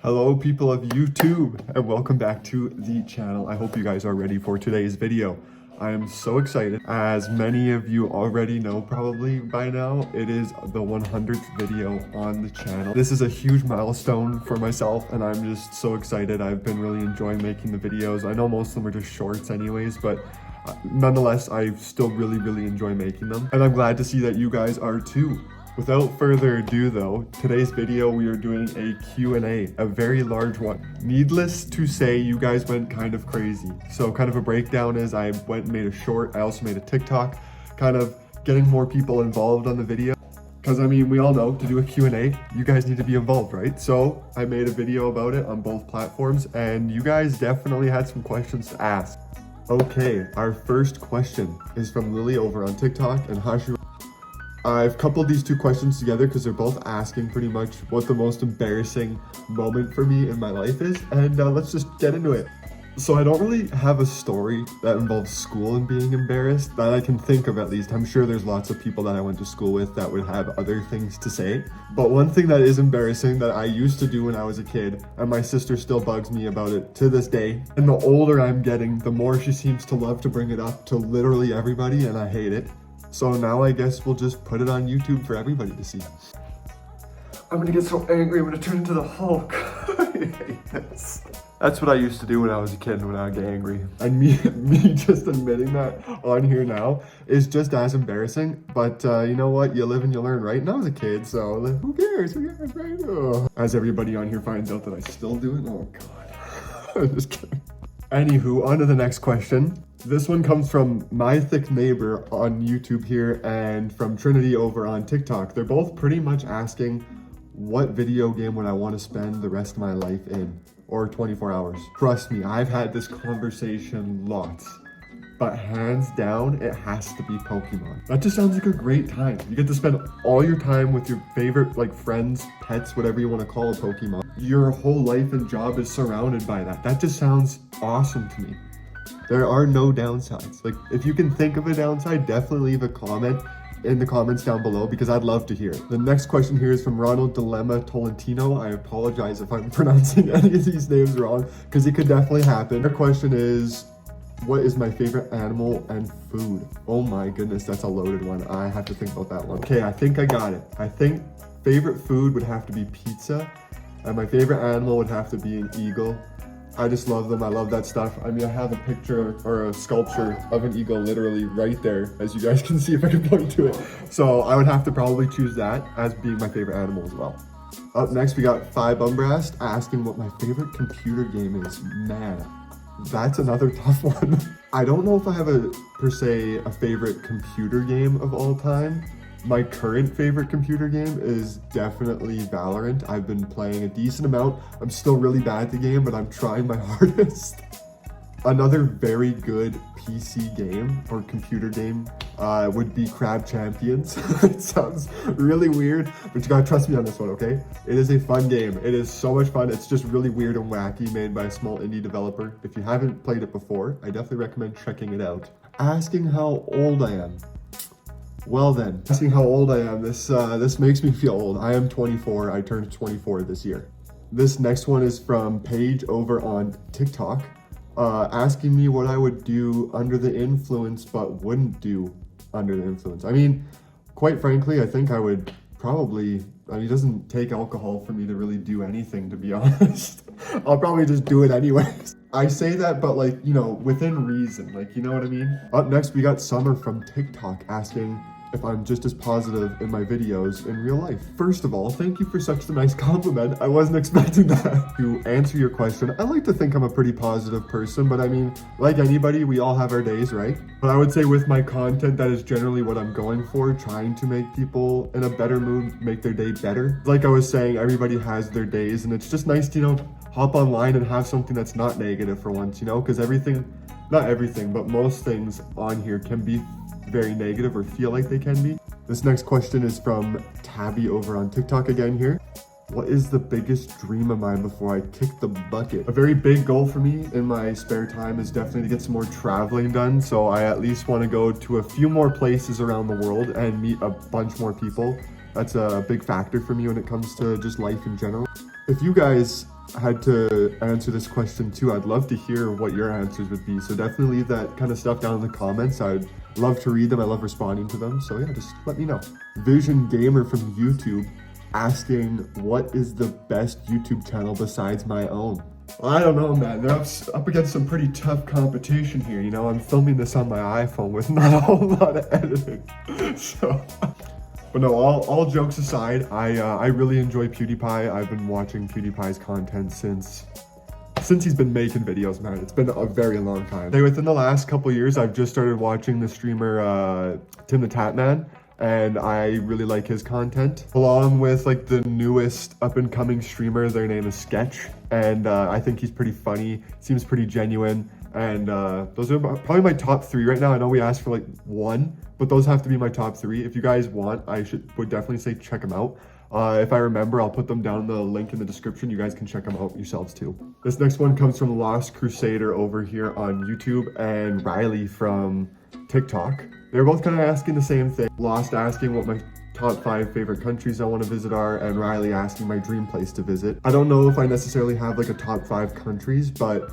Hello people of YouTube and welcome back to the channel. I hope you guys are ready for today's video. I am so excited. As many of you already know probably by now, it is the 100th video on the channel. This is a huge milestone for myself and I'm just so excited. I've been really enjoying making the videos. I know most of them are just shorts anyways, but nonetheless, I still really enjoy making them. And I'm glad to see that you guys are too. Without further ado though, today's video we are doing a Q&A, a very large one. Needless to say, you guys went kind of crazy. So kind of a breakdown is I went and made a short, I also made a TikTok, kind of getting more people involved on the video. Because I mean, we all know to do a Q&A, you guys need to be involved, right? So I made a video about it on both platforms and you guys definitely had some questions to ask. Okay, our first question is from Lily over on TikTok and Hashu. I've coupled these two questions together because they're both asking pretty much what the most embarrassing moment for me in my life is, and let's just get into it. So I don't really have a story that involves school and being embarrassed that I can think of at least. I'm sure there's lots of people that I went to school with that would have other things to say. But one thing that is embarrassing that I used to do when I was a kid, and my sister still bugs me about it to this day, and the older I'm getting, the more she seems to love to bring it up to literally everybody, and I hate it. So now I guess we'll just put it on YouTube for everybody to see. I'm gonna get so angry, I'm gonna turn into the Hulk. I hate this. That's what I used to do when I was a kid when I would get angry. And me just admitting that on here now is just as embarrassing. But you know what? You live and you learn, right? And I was a kid, so like, who cares? Who cares, right? Oh. As everybody on here finds out that I still do it, oh God. I'm just kidding. Anywho, on to the next question. This one comes from My Thick Neighbor on YouTube here and from Trinity over on TikTok. They're both pretty much asking, what video game would I want to spend the rest of my life in? Or 24 hours. Trust me, I've had this conversation lots. But hands down, it has to be Pokemon. That just sounds like a great time. You get to spend all your time with your favorite like friends, pets, whatever you want to call a Pokemon. Your whole life and job is surrounded by that. That just sounds awesome to me. There are no downsides. Like if you can think of a downside, definitely leave a comment in the comments down below because I'd love to hear it. The next question here is from Ronald Dilemma Tolentino. I apologize if I'm pronouncing any of these names wrong because it could definitely happen. Their question is, what is my favorite animal and food? Oh my goodness, that's a loaded one. I have to think about that one. Okay, I think I got it. I think favorite food would have to be pizza and my favorite animal would have to be an eagle. I just love them. I love that stuff. I mean, I have a picture or a sculpture of an eagle literally right there, as you guys can see if I can point to it. So I would have to probably choose that as being my favorite animal as well. Up next, we got Phi Bumbrast asking what my favorite computer game is. Man, that's another tough one. I don't know if I have per se a favorite computer game of all time. My current favorite computer game is definitely Valorant. I've been playing a decent amount. I'm still really bad at the game, but I'm trying my hardest. Another very good PC game or computer game would be Crab Champions. It sounds really weird, but you gotta trust me on this one, okay? It is a fun game. It is so much fun. It's just really weird and wacky, made by a small indie developer. If you haven't played it before, I definitely recommend checking it out. Asking how old I am. Well then, asking how old I am, this makes me feel old. I am 24, I turned 24 this year. This next one is from Paige over on TikTok, asking me what I would do under the influence but wouldn't do under the influence. I mean, quite frankly, I think I would probably, it doesn't take alcohol for me to really do anything, to be honest. I'll probably just do it anyways. I say that, but like, you know, within reason, like, you know what I mean? Up next, we got Summer from TikTok asking if I'm just as positive in my videos in real life. First of all, thank you for such a nice compliment. I wasn't expecting that. To answer your question, I like to think I'm a pretty positive person, but I mean, like anybody, we all have our days, right? But I would say with my content, that is generally what I'm going for, trying to make people in a better mood, make their day better. Like I was saying, everybody has their days, and it's just nice to, you know, hop online and have something that's not negative for once, you know, because not everything, but most things on here can be very negative or feel like they can be. This next question is from Tabby over on TikTok again here. What is the biggest dream of mine before I kick the bucket? A very big goal for me in my spare time is definitely to get some more traveling done. So I at least want to go to a few more places around the world and meet a bunch more people. That's a big factor for me when it comes to just life in general. If you guys had to answer this question too. I'd love to hear what your answers would be. So definitely leave that kind of stuff down in the comments. I'd love to read them. I love responding to them. So yeah, just let me know. Vision Gamer from YouTube asking, what is the best YouTube channel besides my own? Well, I don't know, man. They're up against some pretty tough competition here. You know, I'm filming this on my iPhone with not a whole lot of editing. So, but no, all jokes aside, I really enjoy PewDiePie. I've been watching PewDiePie's content since he's been making videos, man. It's been a very long time. Hey, within the last couple years, I've just started watching the streamer Tim the Tatman, and I really like his content. Along with like the newest up-and-coming streamer, their name is Sketch, and I think he's pretty funny, seems pretty genuine, and those are probably my top 3 right now. I know we asked for like 1, but those have to be my top 3. If you guys want, would definitely say check them out. If I remember, I'll put them down in the link in the description. You guys can check them out yourselves too. This next one comes from Lost Crusader over here on YouTube and Riley from TikTok. They're both kind of asking the same thing. Lost asking what my top 5 favorite countries I want to visit are, and Riley asking my dream place to visit. I don't know if I necessarily have like a top 5 countries, but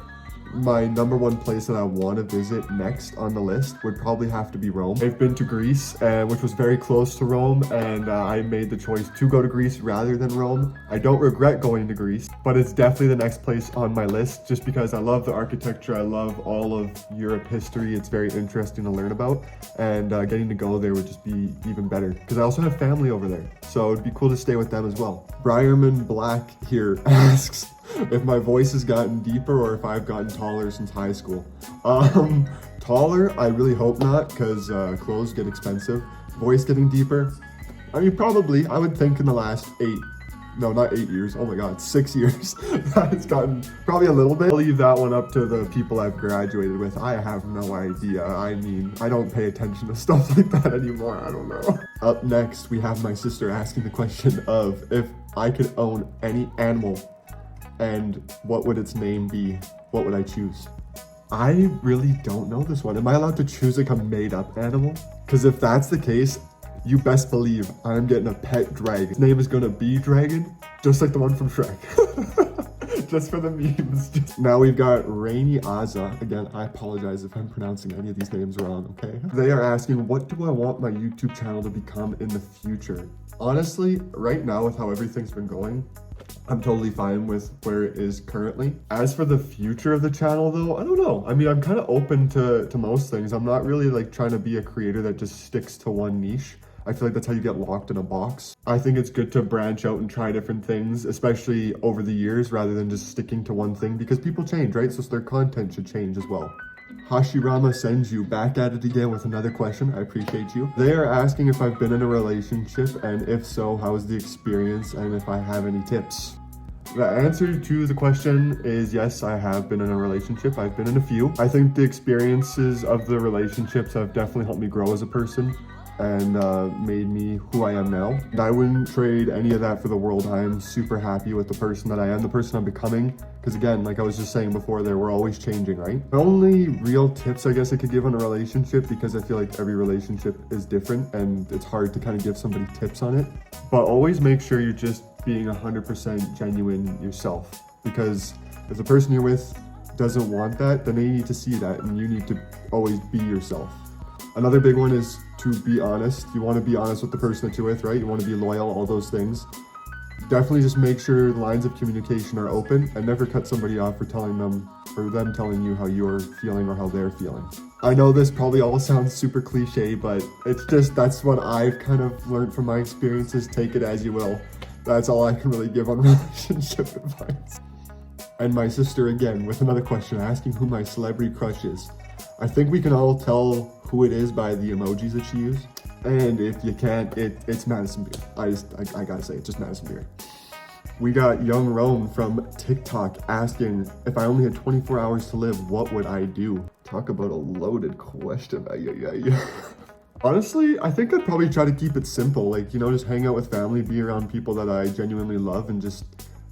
my number 1 place that I want to visit next on the list would probably have to be Rome. I've been to Greece, which was very close to Rome, and I made the choice to go to Greece rather than Rome. I don't regret going to Greece, but it's definitely the next place on my list just because I love the architecture. I love all of Europe history. It's very interesting to learn about, and getting to go there would just be even better because I also have family over there, so it'd be cool to stay with them as well. Briarman Black here asks if my voice has gotten deeper or if I've gotten taller since high school. Taller, I really hope not, because clothes get expensive. Voice getting deeper, I mean, probably, I would think in the last 8 years, oh my god, 6 years, that it's gotten probably a little bit. I'll leave that one up to the people I've graduated with. I have no idea. I mean, I don't pay attention to stuff like that anymore. I don't know. Up next, we have my sister asking the question of if I could own any animal and what would its name be, what would I choose? I really don't know this one. Am I allowed to choose like a made-up animal? Because if that's the case, you best believe I'm getting a pet dragon. His name is gonna be Dragon, just like the one from Shrek. Just for the memes. Now we've got Rainy Aza. Again, I apologize if I'm pronouncing any of these names wrong, okay? They are asking, what do I want my YouTube channel to become in the future? Honestly, right now with how everything's been going, I'm totally fine with where it is currently. As for the future of the channel though, I don't know. I mean, I'm kind of open to most things. I'm not really like trying to be a creator that just sticks to one niche. I feel like that's how you get locked in a box. I think it's good to branch out and try different things, especially over the years, rather than just sticking to one thing, because people change, right? So their content should change as well. Hashirama Senju back at it again with another question. I appreciate you. They are asking if I've been in a relationship, and if so, how is the experience, and if I have any tips. The answer to the question is yes, I have been in a relationship. I've been in a few. I think the experiences of the relationships have definitely helped me grow as a person and made me who I am now. And I wouldn't trade any of that for the world. I am super happy with the person that I am, the person I'm becoming. Because again, like I was just saying before there, we're always changing, right? The only real tips I guess I could give on a relationship, because I feel like every relationship is different and it's hard to kind of give somebody tips on it. But always make sure you're just being 100% genuine yourself. Because if the person you're with doesn't want that, then they need to see that, and you need to always be yourself. Another big one is to be honest. You want to be honest with the person that you're with, right? You want to be loyal, all those things. Definitely just make sure the lines of communication are open and never cut somebody off for telling them, or them telling you how you're feeling or how they're feeling. I know this probably all sounds super cliche, but it's just, that's what I've kind of learned from my experiences. Take it as you will. That's all I can really give on relationship advice. And my sister again with another question asking who my celebrity crush is. I think we can all tell who it is by the emojis that she used. And if you can't, it's Madison Beer. I gotta say, it's just Madison Beer. We got Young Rome from TikTok asking, if I only had 24 hours to live, what would I do? Talk about a loaded question. Honestly, I think I'd probably try to keep it simple. Like, you know, just hang out with family, be around people that I genuinely love, and just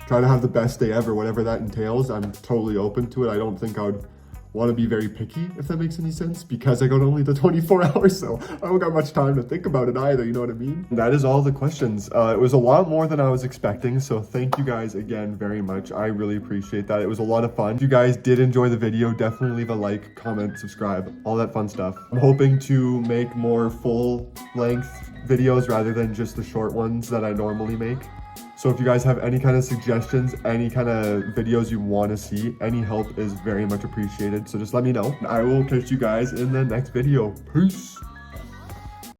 try to have the best day ever, whatever that entails. I'm totally open to it. I don't think I would want to be very picky, if that makes any sense, because I got only the 24 hours, so I don't got much time to think about it either, you know what I mean? That is all the questions. It was a lot more than I was expecting, so thank you guys again very much. I really appreciate that. It was a lot of fun. If you guys did enjoy the video, definitely leave a like, comment, subscribe, all that fun stuff. I'm hoping to make more full-length videos rather than just the short ones that I normally make. So if you guys have any kind of suggestions, any kind of videos you want to see, any help is very much appreciated. So just let me know. I will catch you guys in the next video. Peace.